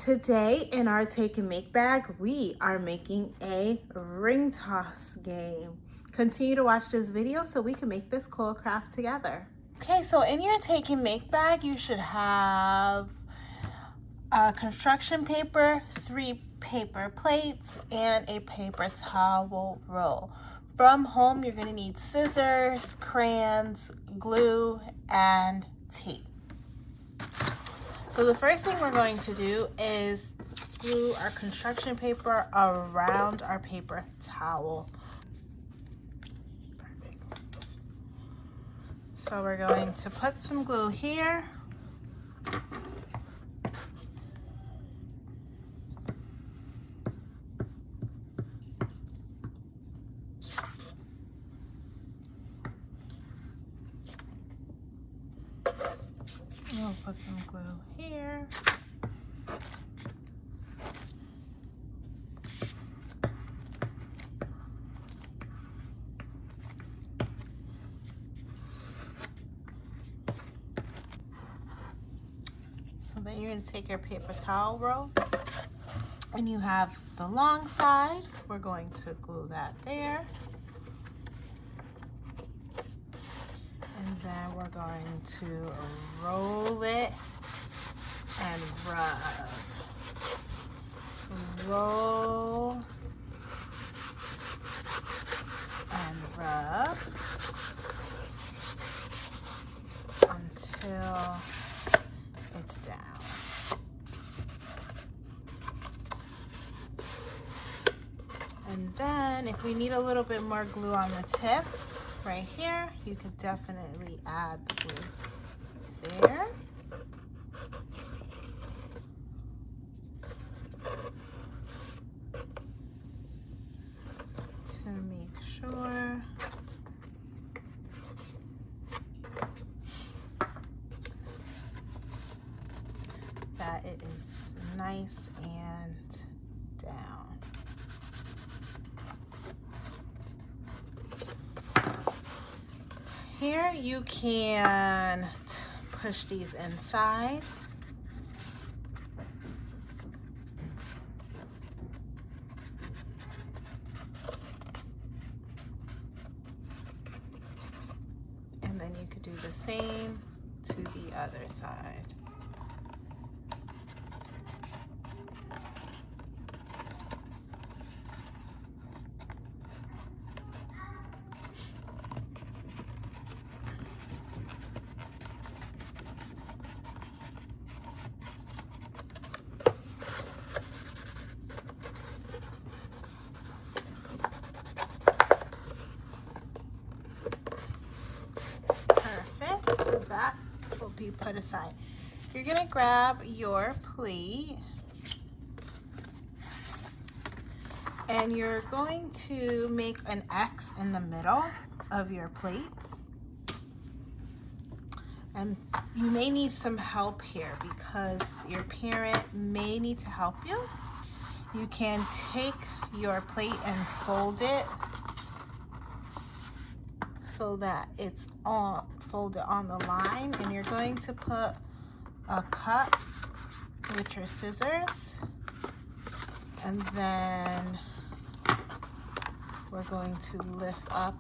Today in our Take and Make bag, we are making a ring toss game. Continue to watch this video so we can make this cool craft together. Okay, so in your Take and Make bag, you should have construction paper, 3 paper plates, and a paper towel roll. From home, you're gonna need scissors, crayons, glue, and tape. So the first thing we're going to do is glue our construction paper around our paper towel. Perfect. So we're going to put some glue here. We'll put some glue here. So then you're going to take your paper towel roll and you have the long side. We're going to glue that there. And then we're going to roll it and rub. Roll and rub until it's down. And then if we need a little bit more glue on the tip, right here, you could definitely add the glue there. To make sure that it is nice and down. Here you can push these inside. And then you could do the same to the other side. So that will be put aside. You're gonna grab your plate and you're going to make an X in the middle of your plate. And you may need some help here because your parent may need to help you. You can take your plate and fold it so that it's folded on the line, and you're going to put a cut with your scissors, and then we're going to lift up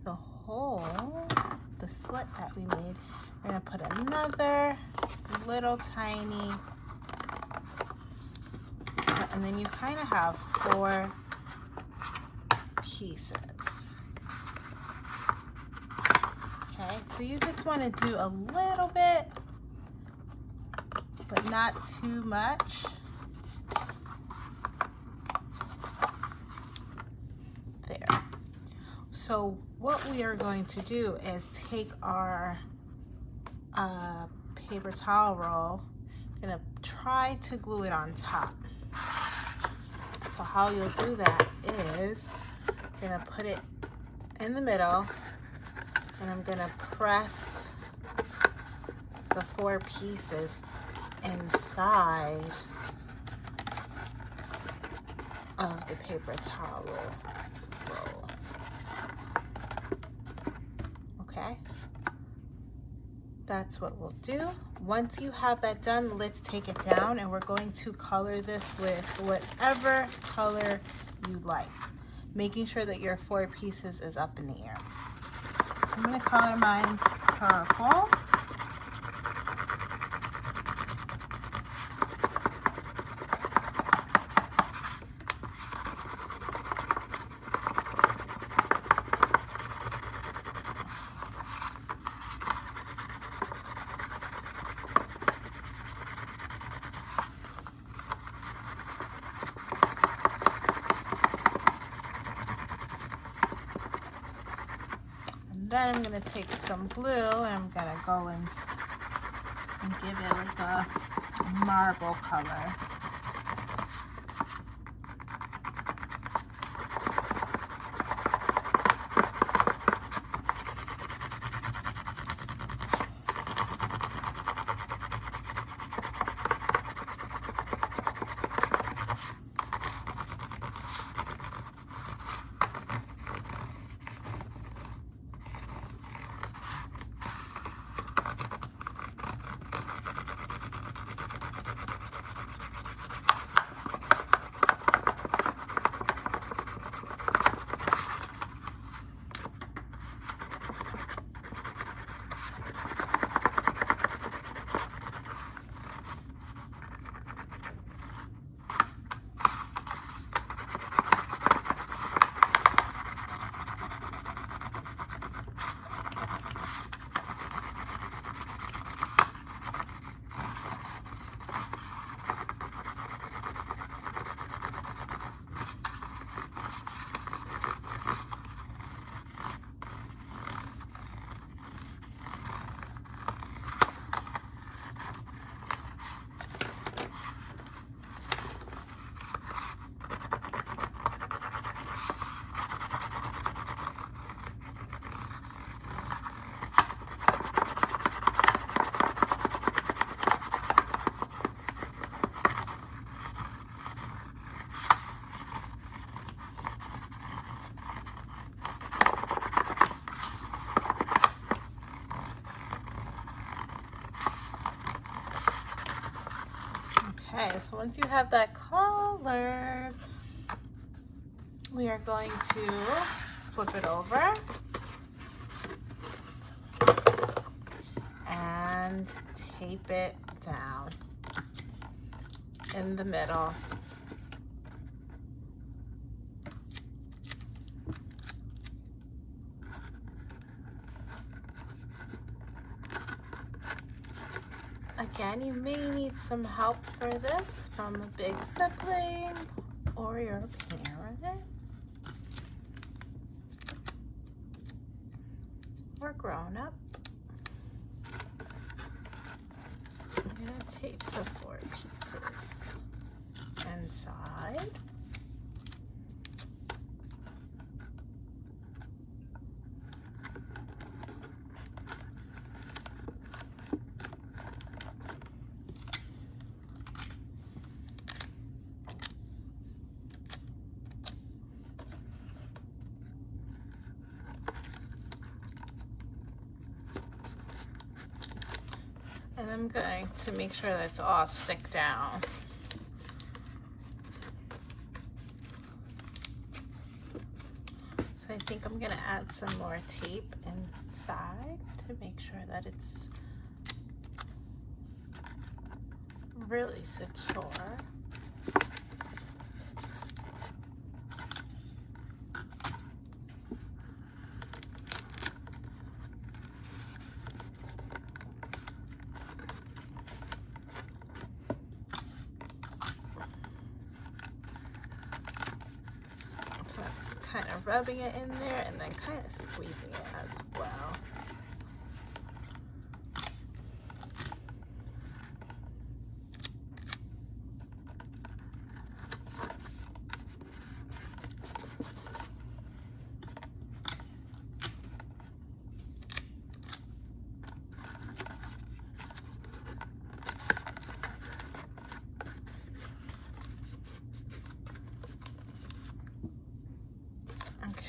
the hole, the slit that we made. We're going to put another little tiny cut, and then you kind of have 4 pieces. Okay, so you just want to do a little bit, but not too much. There. So what we are going to do is take our paper towel roll, gonna try to glue it on top. So how you'll do that is you're gonna put it in the middle, and I'm gonna press the 4 pieces inside of the paper towel roll. Okay? that's what we'll do. Once you have that done, let's take it down and we're going to color this with whatever color you like, making sure that your 4 pieces is up in the air. So I'm going to color mine purple. Then I'm going to take some blue and I'm going to go and give it like a marble color. Okay, so once you have that colored, we are going to flip it over and tape it down in the middle. Again, you may need some help for this from a big sibling or your parent or grown up. I'm going to tape the 4 pieces inside. And I'm going to make sure that's all stick down. So I think I'm going to add some more tape inside to make sure that it's really secure. Kind of rubbing it in there and then kind of squeezing it as well.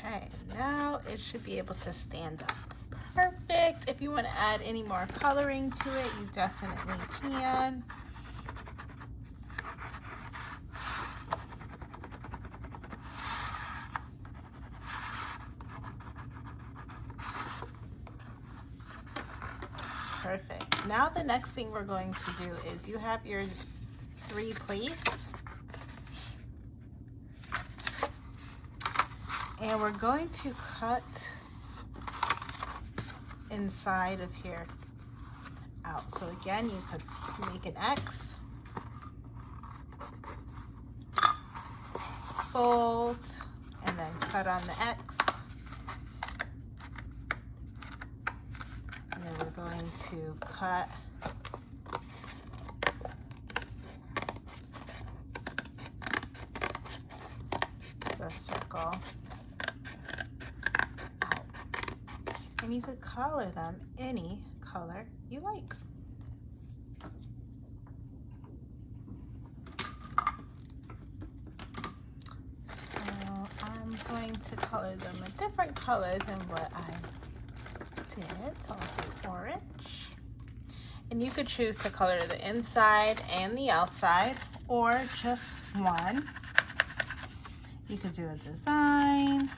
Okay, now it should be able to stand up. Perfect. If you want to add any more coloring to it, you definitely can. Perfect. Now the next thing we're going to do is you have your 3 plates. And we're going to cut inside of here out. So again, you could make an X, fold, and then cut on the X. And then we're going to cut the circle out. And you could color them any color you like. So I'm going to color them a different color than what I did. So I'll do orange. And you could choose to color the inside and the outside, or just one. You could do a design.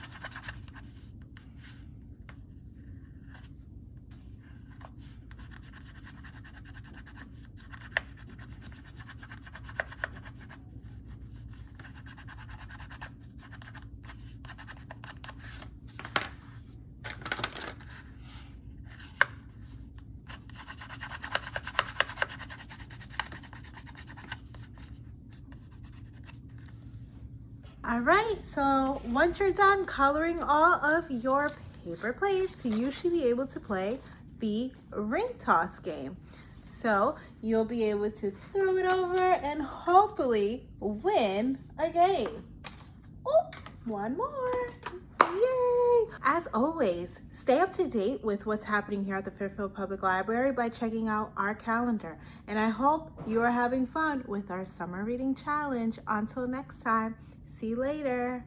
All right, so once you're done coloring all of your paper plates, you should be able to play the ring toss game. So you'll be able to throw it over and hopefully win a game. Oh, one more. Yay! As always, stay up to date with what's happening here at the Fairfield Public Library by checking out our calendar. And I hope you are having fun with our summer reading challenge. Until next time, see you later.